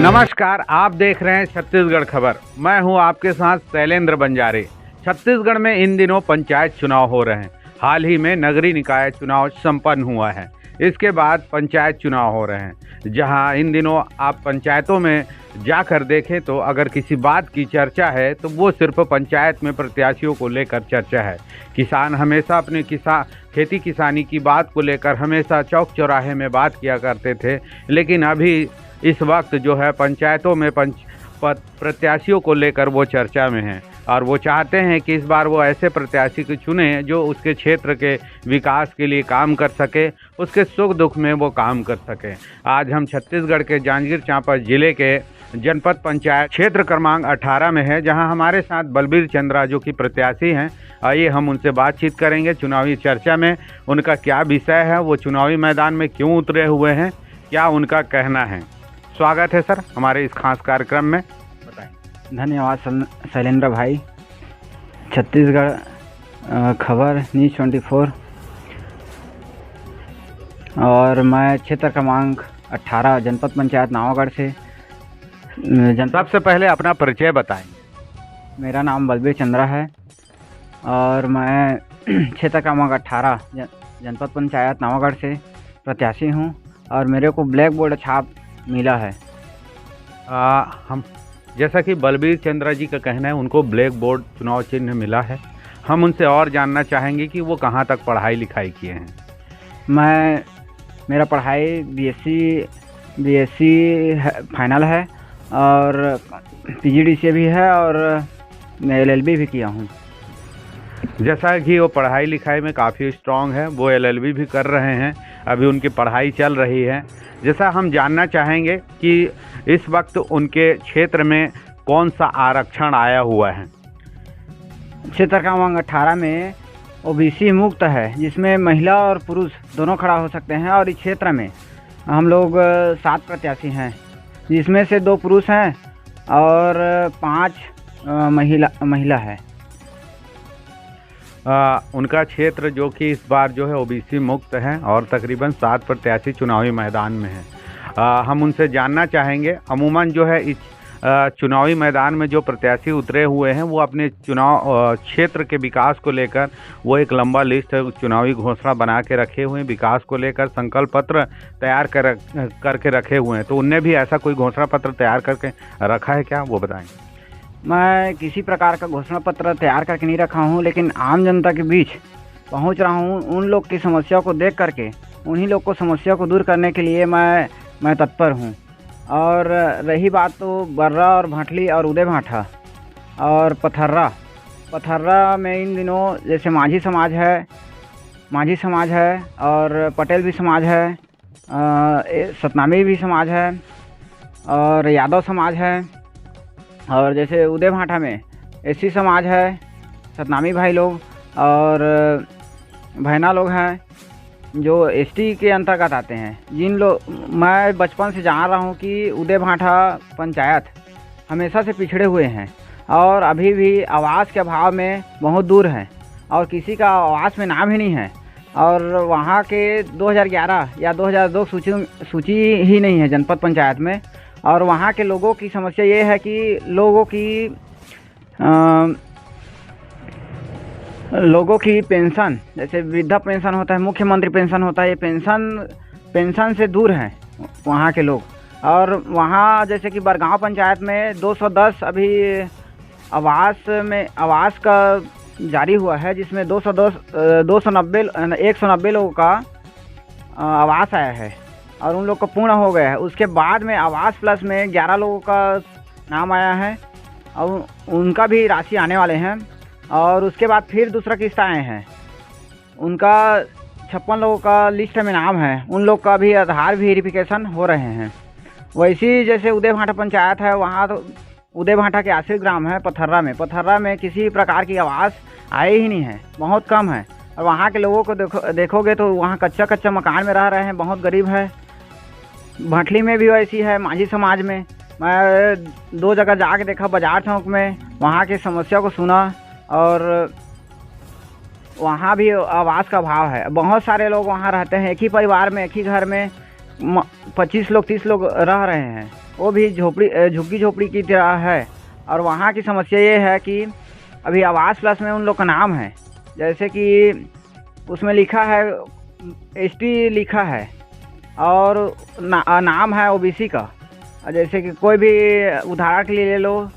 नमस्कार, आप देख रहे हैं छत्तीसगढ़ खबर। मैं हूं आपके साथ शैलेंद्र बंजारे। छत्तीसगढ़ में इन दिनों पंचायत चुनाव हो रहे हैं। हाल ही में नगरीय निकाय चुनाव संपन्न हुआ है। इसके बाद पंचायत चुनाव हो रहे हैं, जहां इन दिनों आप पंचायतों में जाकर देखें तो अगर किसी बात की चर्चा है तो वो सिर्फ पंचायत में प्रत्याशियों को लेकर चर्चा है। किसान हमेशा अपने खेती किसानी की बात को लेकर हमेशा चौक चौराहे में बात किया करते थे, लेकिन अभी इस वक्त जो है पंचायतों में प्रत्याशियों को लेकर वो चर्चा में हैं और वो चाहते हैं कि इस बार वो ऐसे प्रत्याशी को चुने जो उसके क्षेत्र के विकास के लिए काम कर सके, उसके सुख दुख में वो काम कर सके। आज हम छत्तीसगढ़ के जांजगीर चांपा जिले के जनपद पंचायत क्षेत्र क्रमांक 18 में है, जहां हमारे साथ बलबीर चंद्रा जो कि प्रत्याशी हैं। आइए हम उनसे बातचीत करेंगे। चुनावी चर्चा में उनका क्या विषय है, वो चुनावी मैदान में क्यों उतरे हुए हैं, क्या उनका कहना है। स्वागत है सर हमारे इस खास कार्यक्रम में, बताएं। धन्यवाद शैलेंद्र भाई। छत्तीसगढ़ खबर न्यूज़ 24 और मैं क्षेत्र क्रमांक 18 जनपद पंचायत नावागढ़ से सबसे पहले अपना परिचय बताएं। मेरा नाम बलबीर चंद्रा है और मैं क्षेत्र क्रमांक 18 जनपद पंचायत नावागढ़ से प्रत्याशी हूं और मेरे को ब्लैक बोर्ड छाप मिला है। हम जैसा कि बलबीर चंद्रा जी का कहना है उनको ब्लैक बोर्ड चुनाव चिन्ह मिला है। हम उनसे और जानना चाहेंगे कि वो कहाँ तक पढ़ाई लिखाई किए हैं। मेरा पढ़ाई बीएससी फाइनल है और पीजीडीसीए भी है और मैं एलएलबी भी किया हूँ। जैसा कि वो पढ़ाई लिखाई में काफ़ी स्ट्रांग है, वो एलएलबी भी कर रहे हैं, अभी उनकी पढ़ाई चल रही है। जैसा हम जानना चाहेंगे कि इस वक्त उनके क्षेत्र में कौन सा आरक्षण आया हुआ है। क्षेत्र क्रमांक 18 में ओबीसी मुक्त है, जिसमें महिला और पुरुष दोनों खड़ा हो सकते हैं और इस क्षेत्र में हम लोग 7 प्रत्याशी हैं, जिसमें से 2 पुरुष हैं और 5 महिला है। उनका क्षेत्र जो कि इस बार जो है ओबीसी मुक्त है और तकरीबन 7 प्रत्याशी चुनावी मैदान में हैं। हम उनसे जानना चाहेंगे अमूमन जो है इस चुनावी मैदान में जो प्रत्याशी उतरे हुए हैं वो अपने चुनाव क्षेत्र के विकास को लेकर वो एक लंबा लिस्ट चुनावी घोषणा बना के रखे हुए हैं, विकास को लेकर संकल्प पत्र तैयार करके रखे हुए हैं। तो उनने भी ऐसा कोई घोषणा पत्र तैयार करके रखा है क्या, वो बताएं। मैं किसी प्रकार का घोषणा पत्र तैयार करके नहीं रखा हूं, लेकिन आम जनता के बीच पहुंच रहा हूं। उन लोग की समस्या को देख करके उन्हीं लोग को समस्या को दूर करने के लिए मैं तत्पर हूं। और रही बात तो बर्रा और भाटली और उदय भाठा और पथर्रा में इन दिनों जैसे माझी समाज है और पटेल भी समाज है, सतनामी भी समाज है और यादव समाज है। और जैसे उदय भाठा में एससी समाज है, सतनामी भाई लोग और भैना लोग हैं जो एसटी के अंतर्गत आते हैं। मैं बचपन से जान रहा हूं कि उदय भाठा पंचायत हमेशा से पिछड़े हुए हैं और अभी भी आवास के अभाव में बहुत दूर हैं और किसी का आवास में नाम ही नहीं है। और वहां के 2011 या 2002 सूची ही नहीं है जनपद पंचायत में। और वहाँ के लोगों की समस्या ये है कि लोगों की पेंशन, जैसे वृद्धा पेंशन होता है, मुख्यमंत्री पेंशन होता है, ये पेंशन से दूर हैं वहाँ के लोग। और वहाँ जैसे कि बरगांव पंचायत में 210 अभी आवास का जारी हुआ है, जिसमें 190 लोगों का आवास आया है और उन लोग को पूर्ण हो गया है। उसके बाद में आवास प्लस में 11 लोगों का नाम आया है और उनका भी राशि आने वाले हैं। और उसके बाद फिर दूसरा किस्त आए हैं, उनका 56 लोगों का लिस्ट में नाम है। उन लोग का भी आधार वेरिफिकेशन हो रहे हैं। वैसी जैसे उदय भाठा पंचायत है, वहाँ तो उदय भाठा के आश्रित ग्राम है पथर्रा में किसी प्रकार की आवास आई ही नहीं है, बहुत कम है। और वहाँ के लोगों को देखोगे तो वहाँ कच्चा मकान में रह रहे हैं, बहुत गरीब है। भाटली में भी वैसी है, माझी समाज में। मैं 2 जगह जाके देखा, बाजार चौक में, वहाँ की समस्या को सुना और वहाँ भी आवास का अभाव है। बहुत सारे लोग वहाँ रहते हैं, एक ही परिवार में, एक ही घर में 25 लोग 30 लोग रह रहे हैं वो भी झुग्गी झोपड़ी की तरह है। और वहाँ की समस्या ये है कि अभी आवास प्लस में उन लोग का नाम है, जैसे कि उसमें लिखा है एसटी लिखा है और नाम है ओबीसी का। जैसे कि कोई भी उदाहरण के लिए ले लो,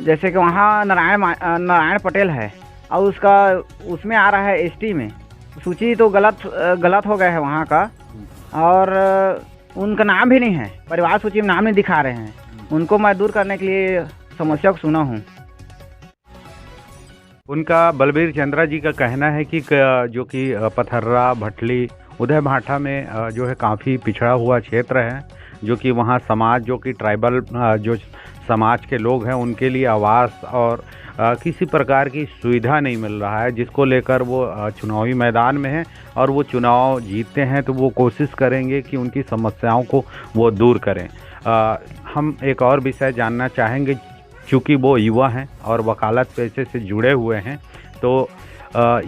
जैसे कि वहाँ नारायण पटेल है और उसका उसमें आ रहा है एसटी में। सूची तो गलत हो गया है वहाँ का, और उनका नाम भी नहीं है, परिवार सूची में नाम नहीं दिखा रहे हैं। उनको मैं दूर करने के लिए समस्या को सुना हूँ। उनका बलबीर चंद्रा जी का कहना है कि जो कि पथर्रा, भटली, उदय भाटा में जो है काफ़ी पिछड़ा हुआ क्षेत्र है, जो कि वहाँ समाज जो कि ट्राइबल जो समाज के लोग हैं उनके लिए आवास और किसी प्रकार की सुविधा नहीं मिल रहा है, जिसको लेकर वो चुनावी मैदान में हैं और वो चुनाव जीतते हैं तो वो कोशिश करेंगे कि उनकी समस्याओं को वो दूर करें। हम एक और विषय जानना चाहेंगे, चूँकि वो युवा हैं और वकालत पेशे से जुड़े हुए हैं, तो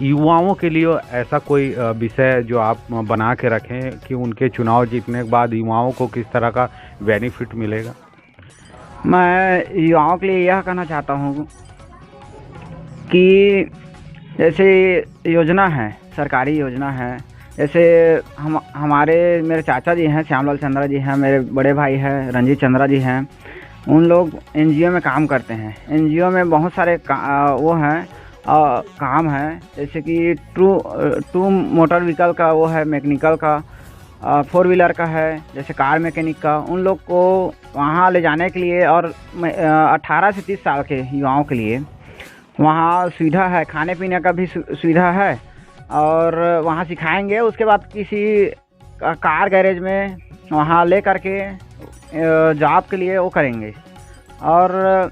युवाओं के लिए ऐसा कोई विषय जो आप बना के रखें कि उनके चुनाव जीतने के बाद युवाओं को किस तरह का बेनिफिट मिलेगा? मैं युवाओं के लिए यह कहना चाहता हूँ कि जैसे योजना है, सरकारी योजना है, जैसे हमारे मेरे चाचा जी हैं, श्यामलाल चंद्रा जी हैं, मेरे बड़े भाई हैं रंजीत चंद्रा जी हैं, उन लोग एनजीओ में काम करते हैं। एनजीओ में बहुत सारे वो हैं काम है, जैसे कि टू मोटर व्हीकल का वो है, मैकेनिकल का, 4 व्हीलर का है, जैसे कार मैकेनिक का। उन लोग को वहाँ ले जाने के लिए और 18 से 30 साल के युवाओं के लिए वहाँ सुविधा है, खाने पीने का भी सुविधा है, और वहाँ सिखाएंगे। उसके बाद किसी कार गैरेज में वहाँ ले करके जॉब के लिए वो करेंगे। और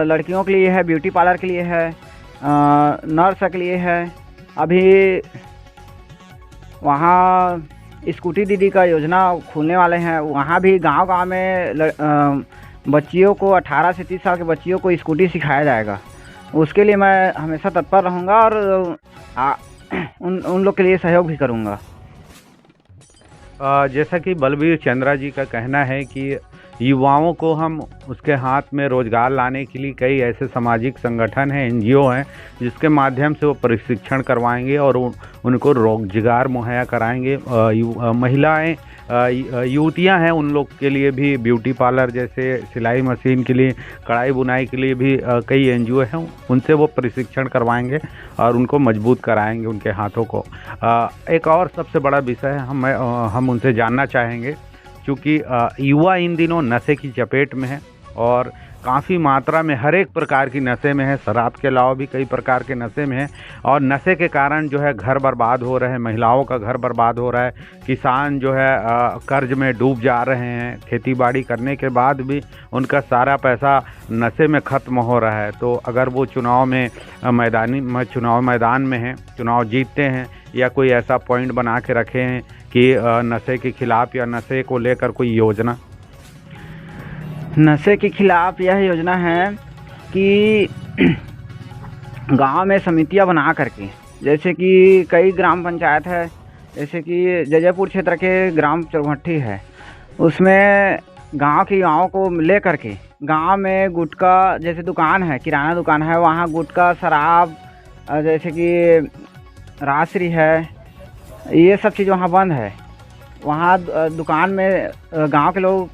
लड़कियों के लिए है, ब्यूटी पार्लर के लिए है, नर्स के लिए है। अभी वहाँ स्कूटी दीदी का योजना खुलने वाले हैं, वहाँ भी गांव-गांव में बच्चियों को 18 से 30 साल के बच्चियों को स्कूटी सिखाया जाएगा। उसके लिए मैं हमेशा तत्पर रहूँगा और उन लोग के लिए सहयोग भी करूँगा। जैसा कि बलबीर चंद्रा जी का कहना है कि युवाओं को हम उसके हाथ में रोजगार लाने के लिए कई ऐसे सामाजिक संगठन हैं, एनजीओ हैं, जिसके माध्यम से वो प्रशिक्षण करवाएंगे और उनको रोजगार मुहैया कराएंगे। महिलाएं, युवतियां हैं, उन लोग के लिए भी ब्यूटी पार्लर जैसे सिलाई मशीन के लिए, कढ़ाई बुनाई के लिए भी कई एनजीओ हैं, उनसे वो प्रशिक्षण करवाएंगे और उनको मजबूत कराएंगे उनके हाथों को। एक और सबसे बड़ा विषय हम उनसे जानना चाहेंगे, क्योंकि युवा इन दिनों नशे की चपेट में है और काफ़ी मात्रा में हर एक प्रकार की नशे में है, शराब के अलावा भी कई प्रकार के नशे में है, और नशे के कारण जो है घर बर्बाद हो रहे हैं, महिलाओं का घर बर्बाद हो रहा है, किसान जो है कर्ज में डूब जा रहे हैं, खेती बाड़ी करने के बाद भी उनका सारा पैसा नशे में ख़त्म हो रहा है। तो अगर वो चुनाव मैदान में हैं, चुनाव जीतते हैं, या कोई ऐसा पॉइंट बना के रखे हैं कि नशे के खिलाफ़ या नशे को लेकर कोई योजना? नशे के खिलाफ़ यह योजना है कि गांव में समितियां बना करके, जैसे कि कई ग्राम पंचायत है, जैसे कि जजयपुर क्षेत्र के ग्राम चौभट्टी है, उसमें गांव के युवाओं को ले करके गांव में गुटखा, जैसे दुकान है, किराना दुकान है, वहाँ गुटखा, शराब, जैसे कि रासरी है, ये सब चीज़ वहाँ बंद है। वहाँ दुकान में गांव के लोग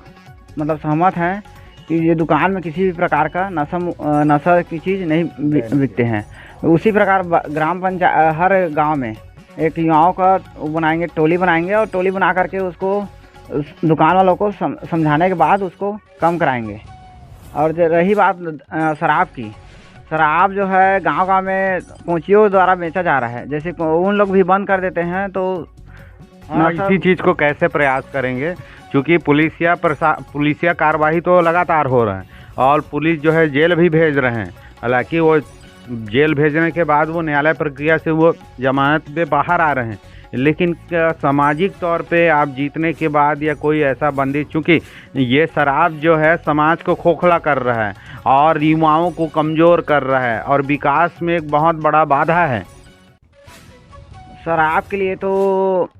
मतलब सहमत हैं कि ये दुकान में किसी भी प्रकार का नशा की चीज़ नहीं बिकते हैं। उसी प्रकार ग्राम पंचायत हर गांव में एक युवाओं का बनाएंगे, टोली बनाएंगे, और टोली बना करके उसको दुकान वालों को समझाने के बाद उसको कम कराएंगे। और रही बात शराब की, शराब जो है गांव-गांव में कोचियों द्वारा बेचा जा रहा है, जैसे उन लोग भी बंद कर देते हैं। तो इसी चीज़ को कैसे प्रयास करेंगे, क्योंकि पुलिसिया कार्रवाई तो लगातार हो रहा है और पुलिस जो है जेल भी भेज रहे हैं। हालांकि वो जेल भेजने के बाद वो न्यायालय प्रक्रिया से वो जमानत पे बाहर आ रहे हैं, लेकिन सामाजिक तौर पे आप जीतने के बाद या कोई ऐसा बंदी, चूँकि ये शराब जो है समाज को खोखला कर रहा है और युवाओं को कमज़ोर कर रहा है और विकास में एक बहुत बड़ा बाधा है। शराब के लिए तो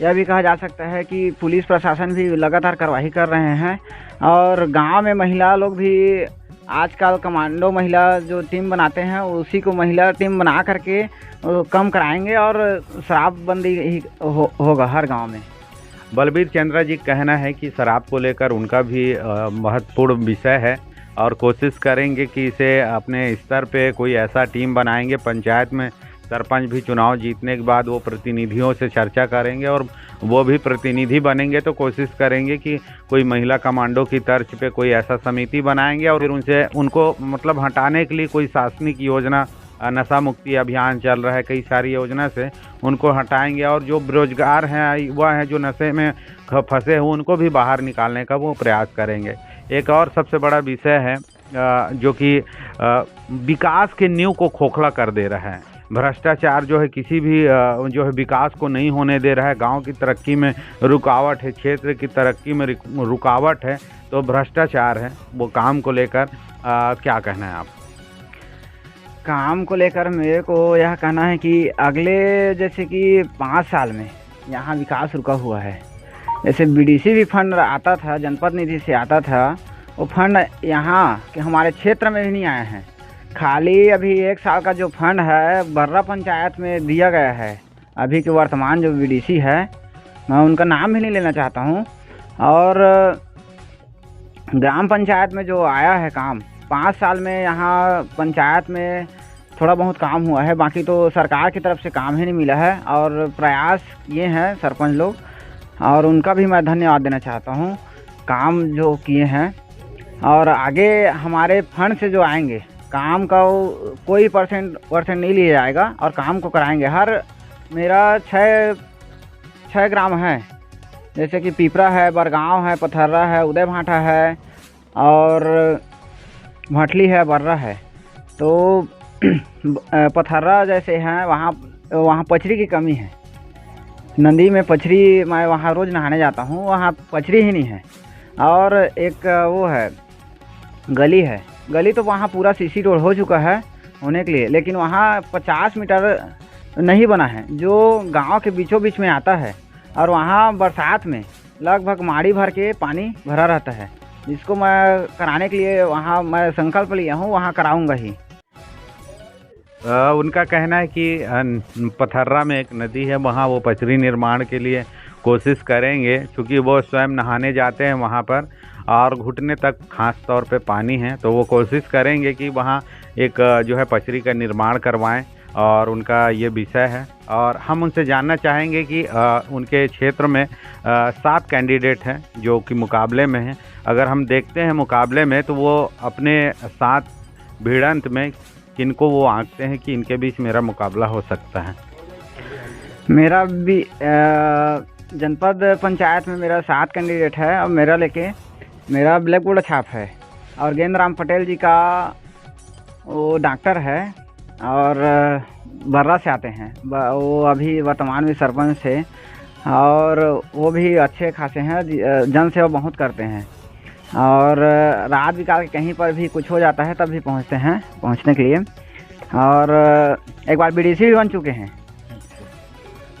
यह भी कहा जा सकता है कि पुलिस प्रशासन भी लगातार कार्रवाई कर रहे हैं और गांव में महिला लोग भी आजकल कमांडो महिला जो टीम बनाते हैं उसी को महिला टीम बना करके कम कराएंगे और शराबबंदी ही होगा हर गांव में। बलबीर चंद्रा जी कहना है कि शराब को लेकर उनका भी महत्वपूर्ण विषय है और कोशिश करेंगे कि इसे अपने स्तर पे कोई ऐसा टीम बनाएंगे। पंचायत में सरपंच भी चुनाव जीतने के बाद वो प्रतिनिधियों से चर्चा करेंगे और वो भी प्रतिनिधि बनेंगे तो कोशिश करेंगे कि कोई महिला कमांडो की तर्ज पे कोई ऐसा समिति बनाएंगे और फिर उनको मतलब हटाने के लिए कोई शासनिक योजना, नशा मुक्ति अभियान चल रहा है, कई सारी योजना से उनको हटाएंगे और जो बेरोजगार हैं युवा हैं जो नशे में फंसे हुए उनको भी बाहर निकालने का वो प्रयास करेंगे। एक और सबसे बड़ा विषय है जो कि विकास के नींव को खोखला कर दे रहा है। भ्रष्टाचार जो है किसी भी जो है विकास को नहीं होने दे रहा है, गांव की तरक्की में रुकावट है, क्षेत्र की तरक्की में रुकावट है, तो भ्रष्टाचार है। वो काम को लेकर क्या कहना है आप? काम को लेकर मेरे को यह कहना है कि अगले जैसे कि 5 साल में यहाँ विकास रुका हुआ है। जैसे बीडीसी भी फंड आता था, जनपद निधि से आता था, वो फंड यहाँ के हमारे क्षेत्र में भी नहीं आए हैं। खाली अभी 1 साल का जो फंड है बर्रा पंचायत में दिया गया है। अभी के वर्तमान जो बीडीसी है, मैं उनका नाम भी नहीं लेना चाहता हूँ। और ग्राम पंचायत में जो आया है काम, 5 साल में यहाँ पंचायत में थोड़ा बहुत काम हुआ है, बाकी तो सरकार की तरफ से काम ही नहीं मिला है। और प्रयास किए हैं सरपंच लोग और उनका भी मैं धन्यवाद देना चाहता हूँ, काम जो किए हैं। और आगे हमारे फंड से जो आएंगे काम का कोई परसेंट नहीं लिया जाएगा और काम को कराएंगे। हर मेरा 6 ग्राम है, जैसे कि पिपरा है, बरगांव है, पथर्रा है, उदय भाटा है और भटली है, बर्रा है। तो पथर्रा जैसे हैं वहाँ पचरी की कमी है। नदी में पचरी, मैं वहाँ रोज़ नहाने जाता हूँ, वहाँ पचरी ही नहीं है। और एक वो है गली तो वहाँ पूरा सीसी रोड हो चुका है होने के लिए, लेकिन वहाँ 50 मीटर नहीं बना है जो गांव के बीचों बीच में आता है। और वहाँ बरसात में लगभग माड़ी भर के पानी भरा रहता है, जिसको मैं कराने के लिए वहाँ मैं संकल्प लिया हूँ, वहाँ कराऊंगा ही। उनका कहना है कि पथर्रा में एक नदी है, वहाँ वो पचरी निर्माण के लिए कोशिश करेंगे, क्योंकि वो स्वयं नहाने जाते हैं वहाँ पर और घुटने तक खास तौर पे पानी है, तो वो कोशिश करेंगे कि वहाँ एक जो है पचरी का निर्माण करवाएं और उनका ये विषय है। और हम उनसे जानना चाहेंगे कि उनके क्षेत्र में 7 कैंडिडेट हैं जो कि मुकाबले में हैं। अगर हम देखते हैं मुकाबले में तो वो अपने 7 भिड़ंत में किनको वो आंकते हैं कि इनके बीच मेरा मुकाबला हो सकता है? मेरा भी जनपद पंचायत में मेरा 7 कैंडिडेट है और मेरा ब्लैक बोर्ड छाप है। और गेंद राम पटेल जी का वो डॉक्टर है और बर्रा से आते हैं, वो अभी वर्तमान में सरपंच थे और वो भी अच्छे खासे हैं, जन सेवा बहुत करते हैं। और रात बिकाल के कहीं पर भी कुछ हो जाता है तब भी पहुंचने के लिए। और एक बार बीडीसी भी बन चुके हैं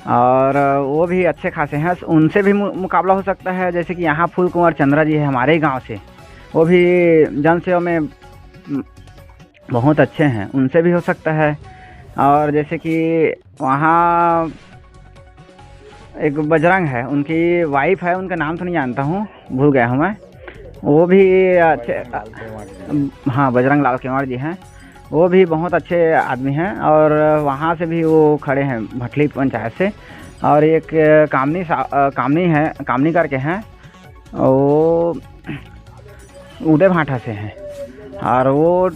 और वो भी अच्छे खासे हैं, उनसे भी मुकाबला हो सकता है। जैसे कि यहाँ फूल कुंवर चंद्रा जी है हमारे गांव से, वो भी जन सेवा में बहुत अच्छे हैं, उनसे भी हो सकता है। और जैसे कि वहाँ एक बजरंग है, उनकी वाइफ है, उनका नाम तो नहीं जानता हूँ, भूल गया हूँ मैं, वो भी अच्छे, हाँ बजरंग लाल केवड़ जी हैं, वो भी बहुत अच्छे आदमी हैं। और वहाँ से भी वो खड़े हैं भटली पंचायत से। और एक कामनी करके हैं, वो उदय भाटा से हैं और वो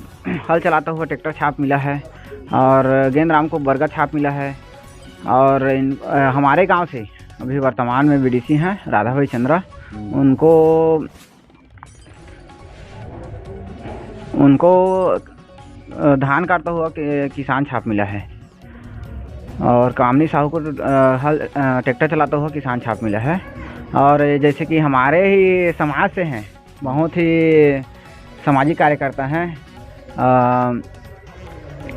हल चलाता हुआ ट्रैक्टर छाप मिला है। और गेंद राम को बरगद छाप मिला है। और हमारे गांव से अभी वर्तमान में बीडीसी हैं राधा भाई चंद्रा, उनको धान काटता हुआ किसान छाप मिला है। और कामनी साहू को हल ट्रैक्टर चलाता हुआ किसान छाप मिला है। और जैसे कि हमारे ही समाज से हैं, बहुत ही सामाजिक कार्यकर्ता हैं,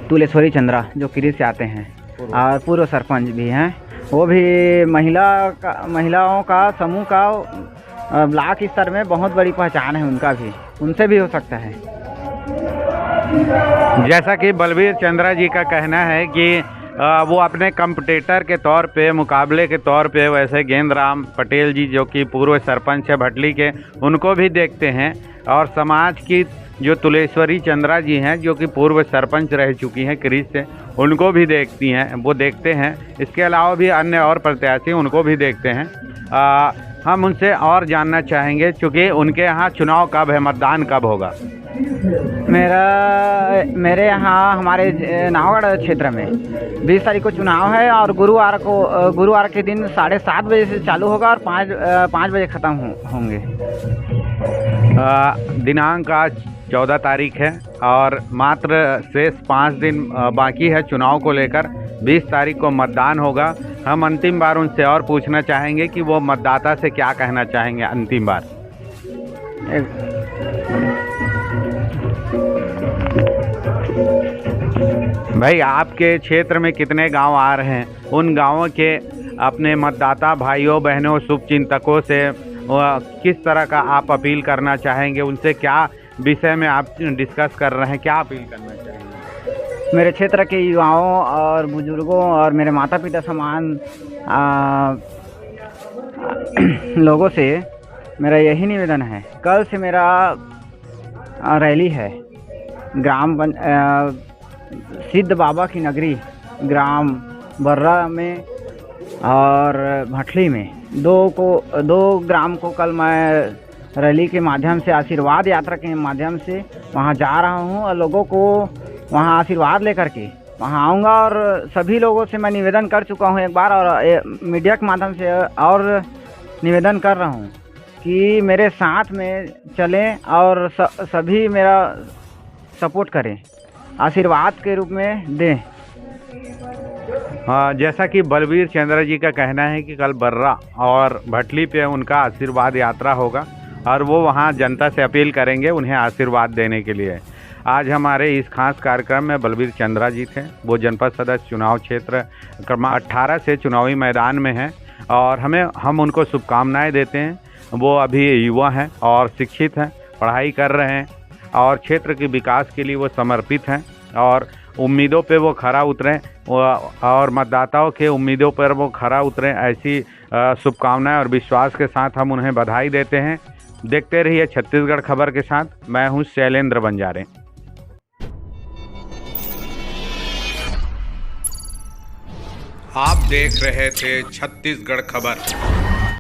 तुलेश्वरी चंद्रा जो किरी से आते हैं और पूर्व सरपंच भी हैं, वो भी महिलाओं का समूह का ब्लॉक स्तर में बहुत बड़ी पहचान है उनका भी, उनसे भी हो सकता है। जैसा कि बलबीर चंद्रा जी का कहना है कि वो अपने कंपटीटर के तौर पे, मुकाबले के तौर पे वैसे गेंदराम पटेल जी जो कि पूर्व सरपंच है भटली के, उनको भी देखते हैं, और समाज की जो तुलेश्वरी चंद्रा जी हैं जो कि पूर्व सरपंच रह चुकी हैं क्रीज से, उनको भी देखती हैं, वो देखते हैं। इसके अलावा भी अन्य और प्रत्याशी उनको भी देखते हैं। हम उनसे और जानना चाहेंगे क्योंकि उनके यहाँ चुनाव कब है, मतदान कब होगा। मेरे यहाँ हमारे नावगढ़ क्षेत्र में 20 तारीख को चुनाव है और गुरुवार के दिन 7:30 बजे से चालू होगा और 5 बजे ख़त्म होंगे। दिनांक आज 14 तारीख है और मात्र शेष 5 दिन बाकी है चुनाव को लेकर। 20 तारीख को मतदान होगा। हम अंतिम बार उनसे और पूछना चाहेंगे कि वो मतदाता से क्या कहना चाहेंगे अंतिम बार। भाई, आपके क्षेत्र में कितने गांव आ रहे हैं, उन गांवों के अपने मतदाता भाइयों बहनों शुभचिंतकों से किस तरह का आप अपील करना चाहेंगे, उनसे क्या विषय में आप डिस्कस कर रहे हैं, क्या अपील करना चाहेंगे। मेरे क्षेत्र के युवाओं और बुजुर्गों और मेरे माता पिता समान लोगों से मेरा यही निवेदन है। कल से मेरा रैली है सिद्ध बाबा की नगरी ग्राम बर्रा में और भटली में, दो ग्राम को कल मैं रैली के माध्यम से, आशीर्वाद यात्रा के माध्यम से वहां जा रहा हूं और लोगों को वहां आशीर्वाद लेकर के वहां आऊंगा। और सभी लोगों से मैं निवेदन कर चुका हूं एक बार, और मीडिया के माध्यम से और निवेदन कर रहा हूं कि मेरे साथ में चलें और सभी मेरा सपोर्ट करें, आशीर्वाद के रूप में दें। जैसा कि बलबीर चंद्रा जी का कहना है कि कल बर्रा और भटली पे उनका आशीर्वाद यात्रा होगा और वो वहाँ जनता से अपील करेंगे उन्हें आशीर्वाद देने के लिए। आज हमारे इस खास कार्यक्रम में बलबीर चंद्रा जी थे। वो जनपद सदस्य चुनाव क्षेत्र क्रमांक 18 से चुनावी मैदान में हैं और हम उनको शुभकामनाएं देते हैं। वो अभी युवा हैं और शिक्षित हैं, पढ़ाई कर रहे हैं और क्षेत्र के विकास के लिए वो समर्पित हैं और उम्मीदों पे वो खरा उतरें और मतदाताओं के उम्मीदों पर वो खरा उतरें, ऐसी शुभकामनाएं और विश्वास के साथ हम उन्हें बधाई देते हैं। देखते रहिए छत्तीसगढ़ खबर के साथ। मैं हूं शैलेंद्र बंजारे। आप देख रहे थे छत्तीसगढ़ खबर।